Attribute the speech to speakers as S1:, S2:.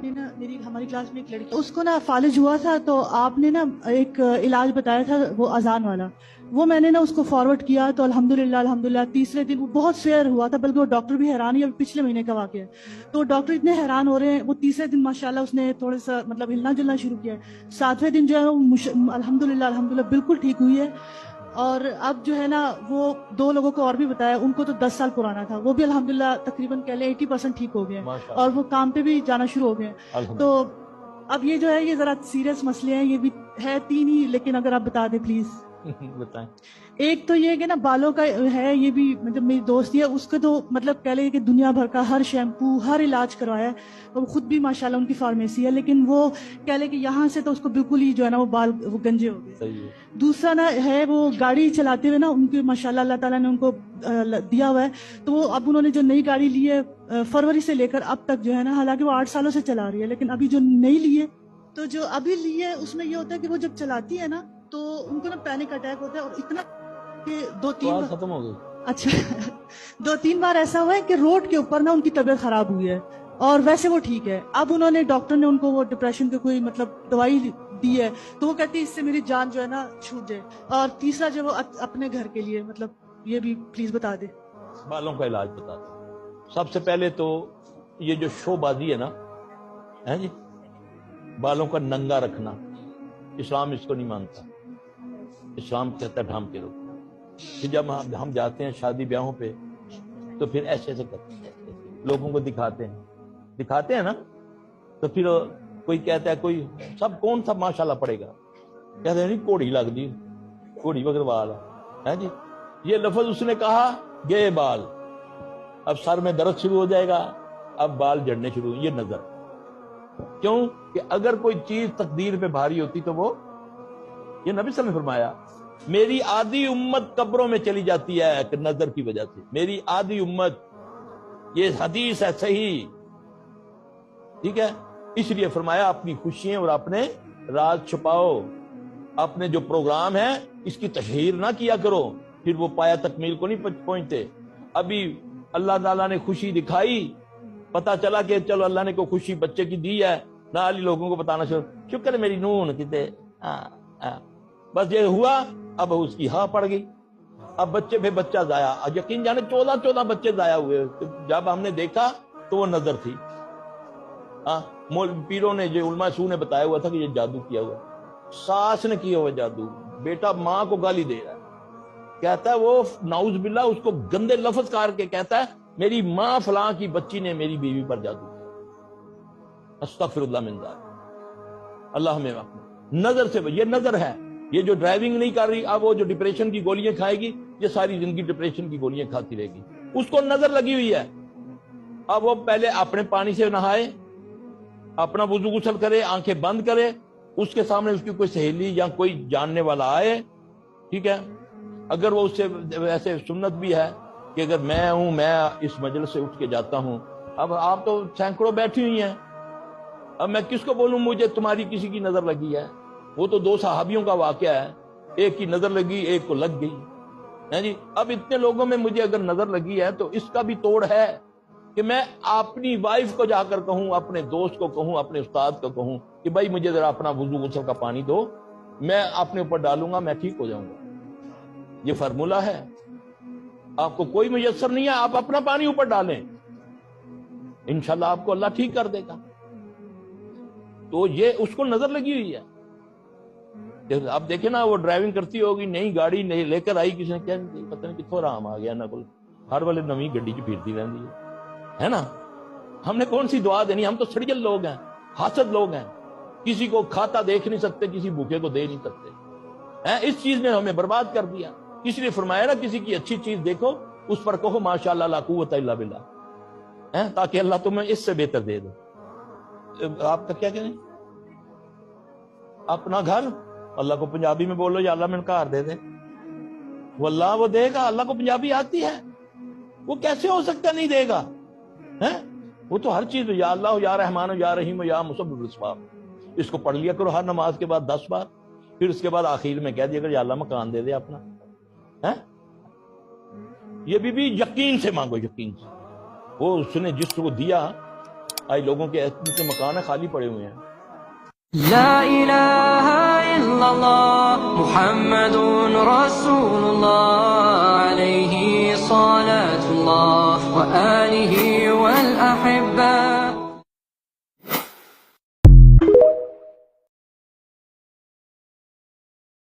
S1: نے نا ہماری کلاس میں ایک لڑکی اس کو نا فالج ہوا تھا، تو آپ نے نا ایک علاج بتایا تھا وہ اذان والا، وہ میں نے نا اس کو فارورڈ کیا تو الحمدللہ تیسرے دن وہ بہت فیئر ہوا تھا، بلکہ وہ ڈاکٹر بھی حیران ہے، پچھلے مہینے کا واقعہ ہے، تو ڈاکٹر اتنے حیران ہو رہے ہیں، وہ تیسرے دن ماشاءاللہ اس نے تھوڑا سا مطلب ہلنا جلنا شروع کیا ہے، ساتویں دن جو ہے الحمدللہ بالکل ٹھیک ہوئی ہے، اور اب جو ہے نا وہ 2 لوگوں کو اور بھی بتایا، ان کو تو 10 سال پرانا تھا، وہ بھی الحمدللہ تقریباً کہہ لیں 80% ٹھیک ہو گئے ہیں، اور وہ کام پہ بھی جانا شروع ہو گئے ہیں۔ تو اب یہ جو ہے یہ ذرا سیریس مسئلے ہیں، یہ بھی ہے 3 ہی، لیکن اگر آپ بتا دیں پلیز۔
S2: بتائیں۔
S1: ایک تو یہ کہ نا بالوں کا ہے، یہ بھی مطلب میری دوست ہے، اس کو تو مطلب کہہ لیں کہ دنیا بھر کا ہر شیمپو ہر علاج کروایا ہے، وہ خود بھی ماشاءاللہ ان کی فارمیسی ہے، لیکن وہ کہہ لیں کہ یہاں سے تو اس کو بالکل ہی جو ہے نا وہ بال وہ گنجے ہو گئے۔
S2: صحیح ہے۔
S1: دوسرا نا ہے وہ گاڑی چلاتے ہوئے نا ان کے ماشاءاللہ اللہ تعالیٰ نے ان کو دیا ہوا ہے، تو وہ اب انہوں نے جو نئی گاڑی لی ہے فروری سے لے کر اب تک جو ہے نا، حالانکہ وہ 8 سالوں سے چلا رہی ہے، لیکن ابھی جو نئی لی ہے، تو جو ابھی لی ہے اس میں یہ ہوتا ہے کہ وہ جب چلاتی ہے نا تو ان کو نا پینک اٹیک ہوتا ہے، اور اتنا کہ 2-3 بار
S2: ختم ہو گئی۔
S1: اچھا 2-3 بار ایسا ہوا ہے کہ روڈ کے اوپر نا ان کی طبیعت خراب ہوئی ہے، اور ویسے وہ ٹھیک ہے، اب انہوں نے ڈاکٹر نے ان کو وہ ڈپریشن کے کوئی مطلب دوائی دی ہے، تو وہ کہتی ہے اس سے میری جان جو ہے نا چھوٹ جائے۔ اور تیسرا جو وہ اپنے گھر کے لیے مطلب یہ بھی پلیز بتا دے۔
S2: بالوں کا علاج بتا دیں۔ سب سے پہلے تو یہ جو شو بازی ہے نا، ہے جی، بالوں کا ننگا رکھنا، اسلام اس کو نہیں مانتا، اسلام کہتا ہے ڈھام کے رکھو۔ پھر جب ہم جاتے ہیں شادی بیاہوں پہ تو پھر ایسے ایسے کرتے ہیں، لوگوں کو دکھاتے ہیں نا، تو پھر کوئی کہتا ہے، کوئی سب کون سا ماشاءاللہ پڑے گا، کہتے ہیں نہیں کوڑی لگ دی، کوڑی وغیرہ بال ہے جی، یہ لفظ اس نے کہا گئے بال، اب سر میں درد شروع ہو جائے گا، اب بال جڑنے شروع، یہ نظر کیوں کہ اگر کوئی چیز تقدیر پہ بھاری ہوتی تو وہ، یہ نبی صلی اللہ علیہ وسلم نے فرمایا میری آدھی امت قبروں میں چلی جاتی ہے کہ نظر کی وجہ سے، میری آدھی امت، یہ حدیث ہے صحیح، ٹھیک ہے، اس لیے فرمایا اپنی خوشیاں اور اپنے راز چھپاؤ، اپنے جو پروگرام ہے اس کی تشہیر نہ کیا کرو، پھر وہ پایا تکمیل کو نہیں پہنچتے۔ ابھی اللہ تعالیٰ نے خوشی دکھائی، پتا چلا کہ چلو اللہ نے کوئی خوشی بچے کی دی ہے، نہ علی لوگوں کو بتانا شکر ہے میری نون کتے، بس یہ ہوا، اب اس کی ہاں پڑ گئی، اب بچے پہ بچہ ضائع، یقین جانے 14 بچے ضائع ہوئے، جب ہم نے دیکھا تو وہ نظر تھی۔ پیروں نے جو علماء سو نے بتایا ہوا تھا کہ یہ جادو کیا ہوا، ساس نے کیا ہوا جادو، بیٹا ماں کو گالی دے رہا ہے، کہتا ہے وہ نعوذ باللہ اس کو گندے لفظ کار کے کہتا ہے میری ماں فلاں کی بچی نے میری بیوی پر جادو کیا، استغفر اللہ من ذلک، اللہ ہمیں نظر سے، یہ نظر ہے، یہ جو ڈرائیونگ نہیں کر رہی اب وہ جو ڈپریشن کی گولیاں کھائے گی، یہ ساری زندگی ڈپریشن کی گولیاں کھاتی رہے گی، اس کو نظر لگی ہوئی ہے، اب وہ پہلے اپنے پانی سے نہائے، اپنا وضو غسل کرے، آنکھیں بند کرے، اس کے سامنے اس کی کوئی سہیلی یا کوئی جاننے والا آئے، ٹھیک ہے، اگر وہ اس سے ویسے سنت بھی ہے کہ اگر میں ہوں، میں اس مجلس سے اٹھ کے جاتا ہوں، اب آپ تو سینکڑوں بیٹھی ہوئی ہیں، اب میں کس کو بولوں مجھے تمہاری کسی کی نظر لگی ہے، وہ تو 2 صحابیوں کا واقعہ ہے، ایک کی نظر لگی ایک کو لگ گئی ہے جی، اب اتنے لوگوں میں مجھے اگر نظر لگی ہے تو اس کا بھی توڑ ہے کہ میں اپنی وائف کو جا کر کہوں، اپنے دوست کو کہوں، اپنے استاد کو کہوں کہ بھائی مجھے ذرا اپنا وضو غسل کا پانی دو، میں اپنے اوپر ڈالوں گا، میں ٹھیک ہو جاؤں گا، یہ فارمولہ ہے، آپ کو کوئی میسر نہیں ہے، آپ اپنا پانی اوپر ڈالیں، انشاءاللہ آپ کو اللہ ٹھیک کر دے گا۔ تو یہ اس کو نظر لگی ہوئی ہے، اب دیکھیں نا وہ ڈرائیونگ کرتی ہوگی، نئی گاڑی لے کر آئی، کسی نے کیا پتہ نہیں کتوں آرام آ گیا نہ کوئی، ہر والے نویں گڈی چ پھرتی رہتی ہے نا، ہم نے کون سی دعا دینی، ہم تو سڑجل لوگ ہیں، حاسد لوگ ہیں، کسی کو کھاتا دیکھ نہیں سکتے، کسی بھوکے کو دے نہیں سکتے، اس چیز نے ہمیں برباد کر دیا، اس لیے فرمایا نا کسی کی اچھی چیز دیکھو اس پر کہو ماشاءاللہ لا قوت الا باللہ، تاکہ اللہ تمہیں اس سے بہتر دے دو۔ آپ کا کیا کہیں، اپنا گھر، اللہ کو پنجابی میں بولو یا اللہ میں انکار دے دے، واللہ وہ دے گا، اللہ کو پنجابی آتی ہے، وہ کیسے ہو سکتا نہیں دے گا، وہ تو ہر چیز، یا اللہ یا رحمان یا رحیم یا مسبب الاسباب، اس کو پڑھ لیا کرو ہر نماز کے بعد 10 بار، پھر اس کے بعد آخر میں کہہ دیا کرو یا اللہ مکان دے دے اپنا، یہ بھی یقین سے مانگو، یقین سے، وہ اس نے جس کو دیا آج لوگوں کے ایسے مکان خالی پڑے ہوئے ہیں.
S3: لا الہ الا اللہ محمد رسول اللہ علیہ صلاة اللہ وآلہ والأحبہ